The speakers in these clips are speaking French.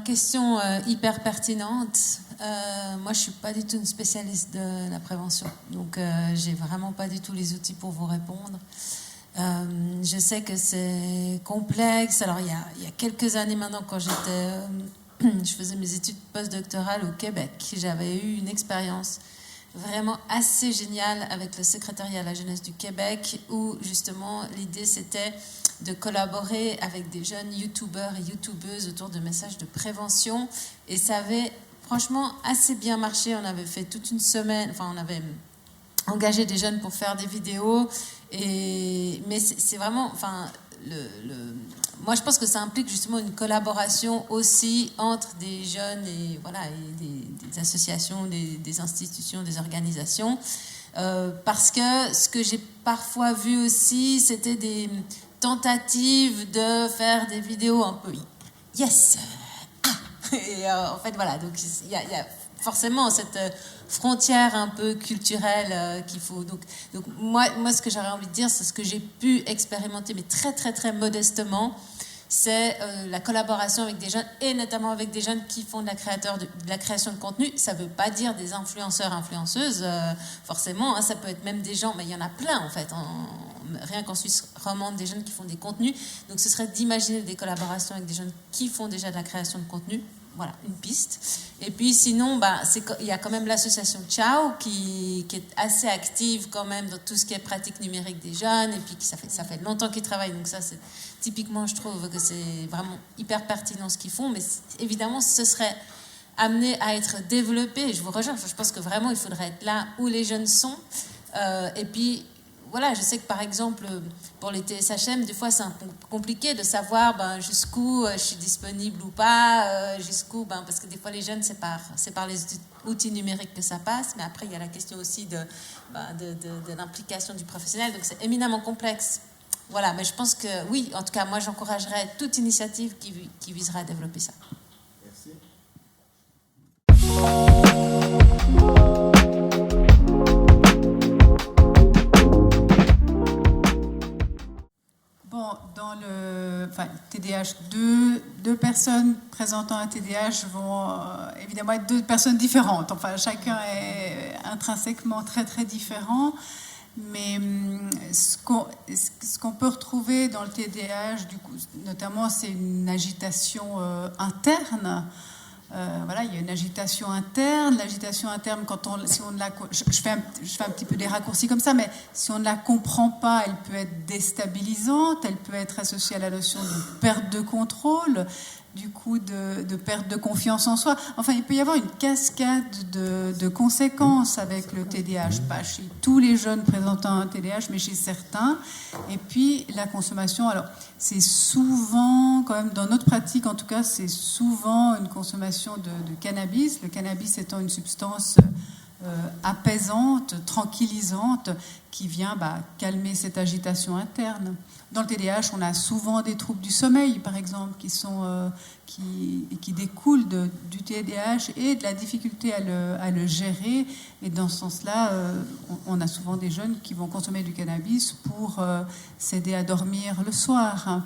question hyper pertinente. Moi, je suis pas du tout une spécialiste de la prévention, donc j'ai vraiment pas du tout les outils pour vous répondre. Je sais que c'est complexe. Alors, il y a quelques années maintenant, quand je faisais mes études postdoctorales au Québec, j'avais eu une expérience vraiment assez géniale avec le secrétariat à la jeunesse du Québec, où justement l'idée c'était de collaborer avec des jeunes youtubeurs et youtubeuses autour de messages de prévention, et ça avait franchement assez bien marché. On avait fait toute une semaine, enfin on avait engagé des jeunes pour faire des vidéos, mais c'est vraiment, enfin moi je pense que ça implique justement une collaboration aussi entre des jeunes et voilà, et des associations, des institutions, des organisations, parce que ce que j'ai parfois vu aussi, c'était des tentatives de faire des vidéos un peu yes et en fait voilà, donc il y a forcément cette frontière un peu culturelle qu'il faut. Donc moi ce que j'aurais envie de dire, c'est ce que j'ai pu expérimenter, mais très très très modestement, c'est la collaboration avec des jeunes, et notamment avec des jeunes qui font de la création de contenu. Ça ne veut pas dire des influenceurs, influenceuses, forcément, hein, ça peut être même des gens, mais il y en a plein en fait, rien qu'en Suisse romande, des jeunes qui font des contenus. Donc ce serait d'imaginer des collaborations avec des jeunes qui font déjà de la création de contenu. Voilà, une piste. Et puis sinon, il y a quand même l'association Ciao qui est assez active quand même dans tout ce qui est pratique numérique des jeunes, et puis ça fait longtemps qu'ils travaillent. Donc ça, c'est typiquement, je trouve que c'est vraiment hyper pertinent ce qu'ils font, mais évidemment, ce serait amené à être développé. Je vous rejoins, je pense que vraiment, il faudrait être là où les jeunes sont. Et puis, voilà, je sais que par exemple, pour les TSHM, des fois c'est un peu compliqué de savoir jusqu'où je suis disponible ou pas, jusqu'où, parce que des fois les jeunes, c'est par les outils numériques que ça passe, mais après il y a la question aussi de l'implication du professionnel, donc c'est éminemment complexe. Voilà, mais je pense que oui, en tout cas, moi j'encouragerais toute initiative qui visera à développer ça. Merci. Dans le TDAH, deux personnes présentant un TDAH vont évidemment être deux personnes différentes. Enfin, chacun est intrinsèquement très très différent. Mais ce qu'on peut retrouver dans le TDAH, du coup, notamment, c'est une agitation interne. Voilà, il y a une agitation interne. L'agitation interne, si on ne la, je fais un petit peu des raccourcis comme ça, mais si on ne la comprend pas, elle peut être déstabilisante, elle peut être associée à la notion de perte de contrôle, du coup de perte de confiance en soi. Enfin, il peut y avoir une cascade de conséquences avec le TDAH, pas chez tous les jeunes présentant un TDAH, mais chez certains. Et puis la consommation, alors c'est souvent, quand même dans notre pratique en tout cas, c'est souvent une consommation de cannabis, le cannabis étant une substance apaisante, tranquillisante, qui vient calmer cette agitation interne. Dans le TDAH, on a souvent des troubles du sommeil, par exemple, qui découlent du TDAH et de la difficulté à le gérer. Et dans ce sens-là, on a souvent des jeunes qui vont consommer du cannabis pour s'aider à dormir le soir.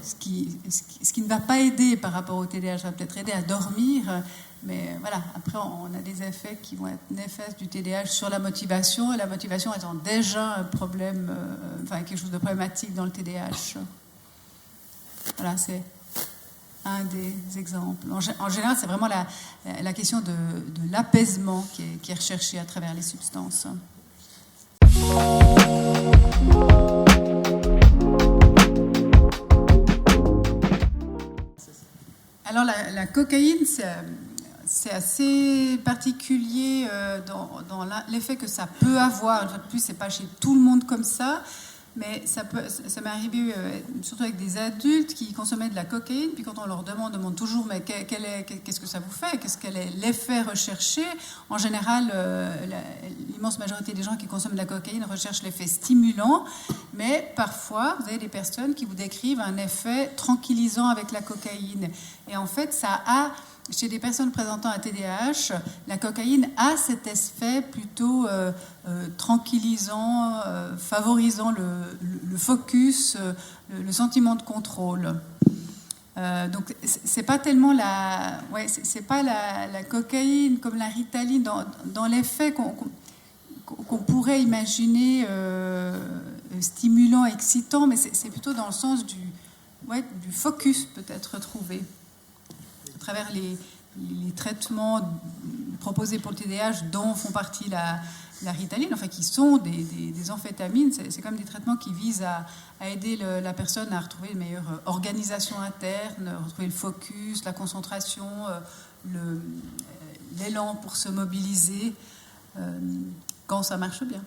Ce qui ne va pas aider par rapport au TDAH, ça va peut-être aider à dormir. Mais voilà, après, on a des effets qui vont être néfastes du TDAH sur la motivation, et la motivation étant déjà un problème, quelque chose de problématique dans le TDAH. Voilà, c'est un des exemples. En général, c'est vraiment la question de l'apaisement qui est recherchée à travers les substances. Alors, la cocaïne, c'est assez particulier dans l'effet que ça peut avoir. Une fois de plus, c'est pas chez tout le monde comme ça, mais ça m'est arrivé surtout avec des adultes qui consommaient de la cocaïne, puis quand on leur demande toujours mais qu'est-ce que ça vous fait, quel est l'effet recherché. En général, l'immense majorité des gens qui consomment de la cocaïne recherchent l'effet stimulant, mais parfois vous avez des personnes qui vous décrivent un effet tranquillisant avec la cocaïne, et en fait chez des personnes présentant un TDAH, la cocaïne a cet effet plutôt tranquillisant, favorisant le focus, le sentiment de contrôle. Donc c'est pas tellement c'est pas la cocaïne comme la Ritaline dans les faits qu'on pourrait imaginer stimulant, excitant, mais c'est plutôt dans le sens du focus peut-être trouvé à travers les traitements proposés pour le TDAH dont font partie la Ritaline, enfin qui sont des amphétamines. C'est comme des traitements qui visent à aider la personne à retrouver une meilleure organisation interne, retrouver le focus, la concentration, l'élan pour se mobiliser quand ça marche bien.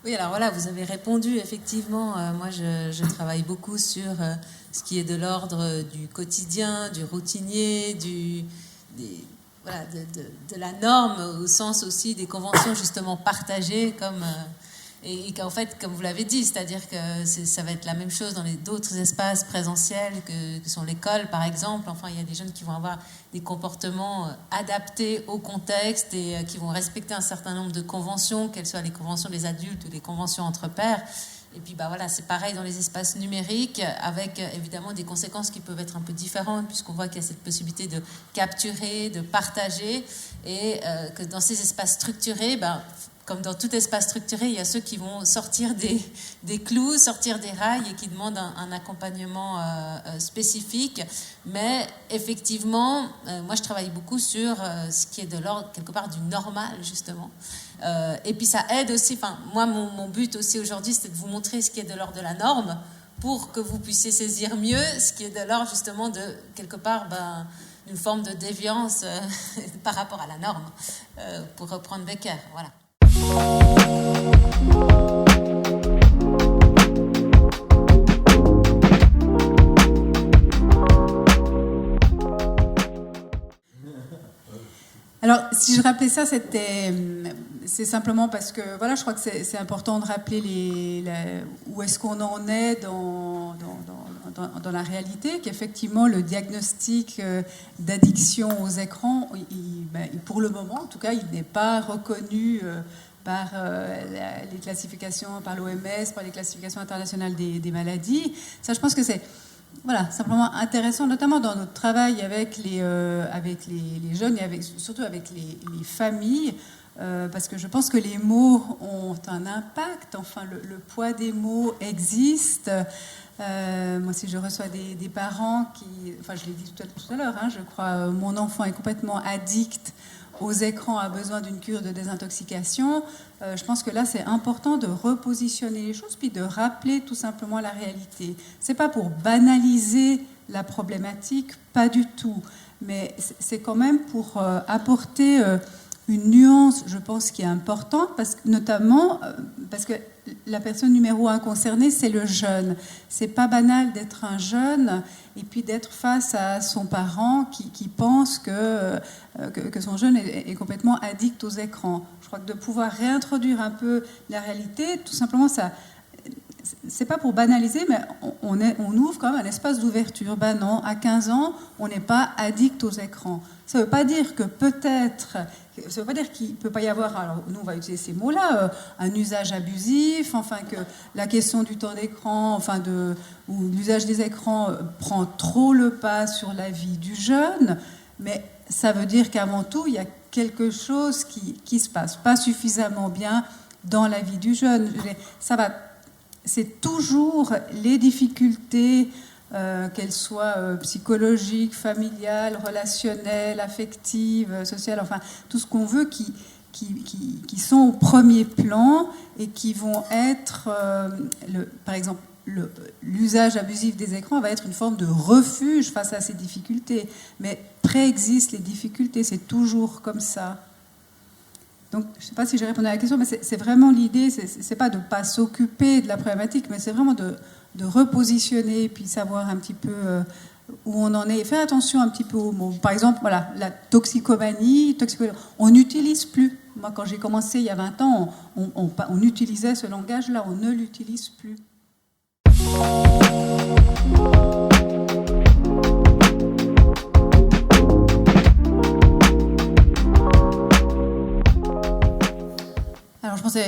Oui, alors voilà, vous avez répondu, effectivement. Moi, je travaille beaucoup sur ce qui est de l'ordre du quotidien, du routinier, de la norme, au sens aussi des conventions justement partagées, et qu'en fait, comme vous l'avez dit, c'est-à-dire que ça va être la même chose dans d'autres espaces présentiels que sont l'école, par exemple. Enfin, il y a des jeunes qui vont avoir des comportements adaptés au contexte et qui vont respecter un certain nombre de conventions, qu'elles soient les conventions des adultes ou les conventions entre pairs. Et puis, voilà, c'est pareil dans les espaces numériques, avec évidemment des conséquences qui peuvent être un peu différentes, puisqu'on voit qu'il y a cette possibilité de capturer, de partager, et que dans ces espaces structurés, comme dans tout espace structuré, il y a ceux qui vont sortir des clous, sortir des rails et qui demandent un accompagnement spécifique. Mais effectivement, moi je travaille beaucoup sur ce qui est de l'ordre, quelque part, du normal, justement. Et puis ça aide aussi, moi mon but aussi aujourd'hui, c'est de vous montrer ce qui est de l'ordre de la norme pour que vous puissiez saisir mieux ce qui est de l'ordre, justement, de, quelque part, d'une forme de déviance par rapport à la norme, pour reprendre Becker, voilà. Alors, si je rappelais ça, c'est simplement parce que, voilà, je crois que c'est important de rappeler où est-ce qu'on en est dans la réalité, qu'effectivement, le diagnostic d'addiction aux écrans, pour le moment, en tout cas, il n'est pas reconnu par les classifications, par l'OMS, par les classifications internationales des maladies. Ça, je pense que c'est simplement intéressant, notamment dans notre travail avec les jeunes et surtout avec les familles, parce que je pense que les mots ont un impact, enfin le poids des mots existe. Moi, si je reçois des parents je l'ai dit tout à l'heure, je crois, mon enfant est complètement addict aux écrans, a besoin d'une cure de désintoxication. Je pense que là, c'est important de repositionner les choses, puis de rappeler tout simplement la réalité. C'est pas pour banaliser la problématique, pas du tout, mais c'est quand même pour apporter une nuance, je pense, qui est importante, notamment parce que la personne numéro 1 concernée, c'est le jeune. C'est pas banal d'être un jeune et puis d'être face à son parent qui pense que son jeune est complètement addict aux écrans. Je crois que de pouvoir réintroduire un peu la réalité, tout simplement, ça, c'est pas pour banaliser, mais on ouvre quand même un espace d'ouverture. Non, à 15 ans, on n'est pas addict aux écrans. Ça ne veut pas dire que ça veut pas dire qu'il ne peut pas y avoir, alors nous on va utiliser ces mots-là, un usage abusif, enfin que la question du temps d'écran, ou l'usage des écrans prend trop le pas sur la vie du jeune, mais ça veut dire qu'avant tout, il y a quelque chose qui se passe pas suffisamment bien dans la vie du jeune. C'est toujours les difficultés, qu'elles soient psychologiques, familiales, relationnelles, affectives, sociales, enfin tout ce qu'on veut, qui sont au premier plan et qui vont être, par exemple, l'usage abusif des écrans va être une forme de refuge face à ces difficultés. Mais préexistent les difficultés, c'est toujours comme ça. Donc, je ne sais pas si j'ai répondu à la question, mais c'est vraiment l'idée, c'est pas de ne pas s'occuper de la problématique, mais c'est vraiment de repositionner, puis savoir un petit peu où on en est, et faire attention un petit peu aux mots. Par exemple, la toxicomanie, on n'utilise plus. Moi, quand j'ai commencé il y a 20 ans, on utilisait ce langage-là, on ne l'utilise plus.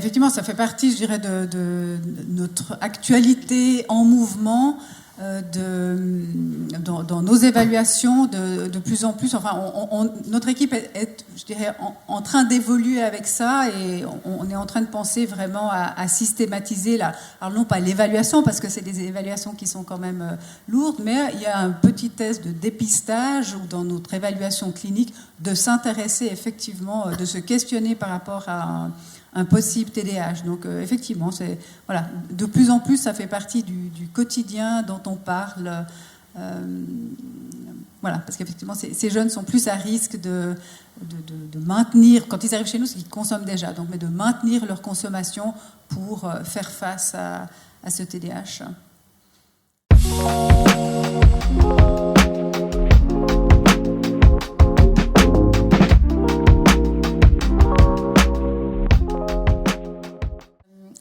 effectivement, ça fait partie, je dirais, de notre actualité en mouvement, dans nos évaluations, de plus en plus. Enfin, notre équipe est, je dirais, en train d'évoluer avec ça, et on est en train de penser vraiment à systématiser alors non pas l'évaluation, parce que c'est des évaluations qui sont quand même lourdes, mais il y a un petit test de dépistage ou dans notre évaluation clinique de s'intéresser effectivement, de se questionner par rapport à un possible TDAH. Donc effectivement, voilà, de plus en plus, ça fait partie du quotidien dont on parle. Voilà, parce qu'effectivement, ces jeunes sont plus à risque de maintenir, quand ils arrivent chez nous, c'est qu'ils consomment déjà, donc, mais de maintenir leur consommation pour faire face à ce TDAH.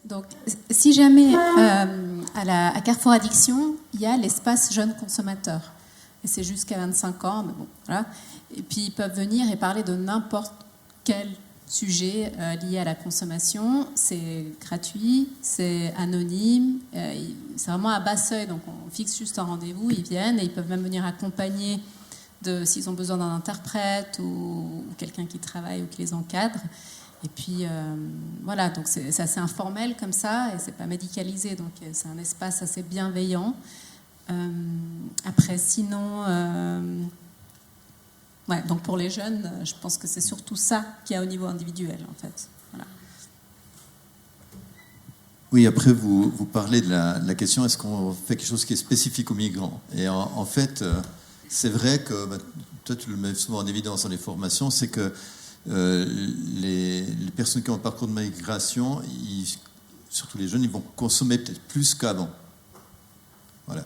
Donc, si jamais à Carrefour Addiction, il y a l'espace jeunes consommateurs, et c'est jusqu'à 25 ans, mais bon, voilà. Et puis ils peuvent venir et parler de n'importe quel sujet lié à la consommation. C'est gratuit, c'est anonyme, c'est vraiment à bas seuil, donc on fixe juste un rendez-vous, ils viennent et ils peuvent même venir accompagner s'ils ont besoin d'un interprète ou quelqu'un qui travaille ou qui les encadre. Et puis, voilà, donc c'est assez informel comme ça, et c'est pas médicalisé, donc c'est un espace assez bienveillant. Après, sinon, ouais, donc pour les jeunes, je pense que c'est surtout ça qu'il y a au niveau individuel, en fait. Voilà. Oui, après, vous parlez de la question, est-ce qu'on fait quelque chose qui est spécifique aux migrants? Et en fait, c'est vrai que, toi tu le mets souvent en évidence dans les formations, c'est que les personnes qui ont un parcours de migration, surtout les jeunes, ils vont consommer peut-être plus qu'avant. Voilà.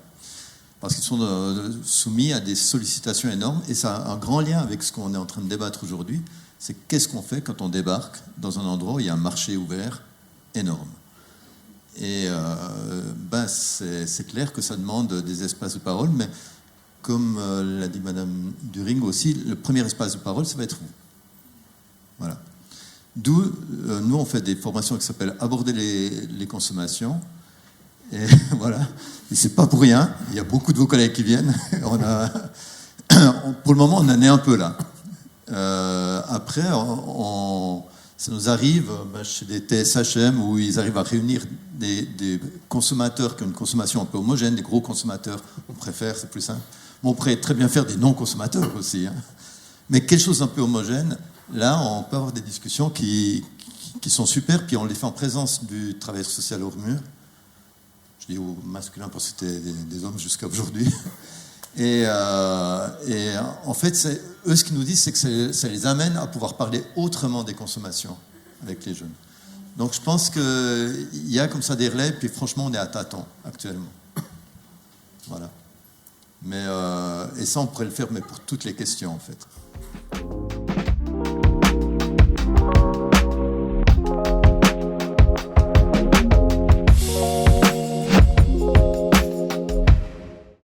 Parce qu'ils sont soumis à des sollicitations énormes, et ça a un grand lien avec ce qu'on est en train de débattre aujourd'hui, c'est qu'est-ce qu'on fait quand on débarque dans un endroit où il y a un marché ouvert énorme. Et c'est clair que ça demande des espaces de parole, mais comme l'a dit Madame During aussi, le premier espace de parole, ça va être vous. Voilà. D'où, nous, on fait des formations qui s'appellent Aborder les consommations. Et voilà. Et c'est pas pour rien. Il y a beaucoup de vos collègues qui viennent. Pour le moment, on en est un peu là. Après, ça nous arrive chez des TSHM où ils arrivent à réunir des consommateurs qui ont une consommation un peu homogène, des gros consommateurs. On préfère, c'est plus simple. Bon, on pourrait très bien faire des non-consommateurs aussi. Hein. Mais quelque chose d'un peu homogène. Là, on peut avoir des discussions qui sont super, puis on les fait en présence du travailleur social hors mur. Je dis au masculin parce que c'était des hommes jusqu'à aujourd'hui. Et en fait, eux, ce qu'ils nous disent, c'est que ça les amène à pouvoir parler autrement des consommations avec les jeunes. Donc je pense qu'il y a comme ça des relais, puis franchement, on est à tâtons actuellement. Voilà. Mais, et ça, on pourrait le faire, mais pour toutes les questions, en fait.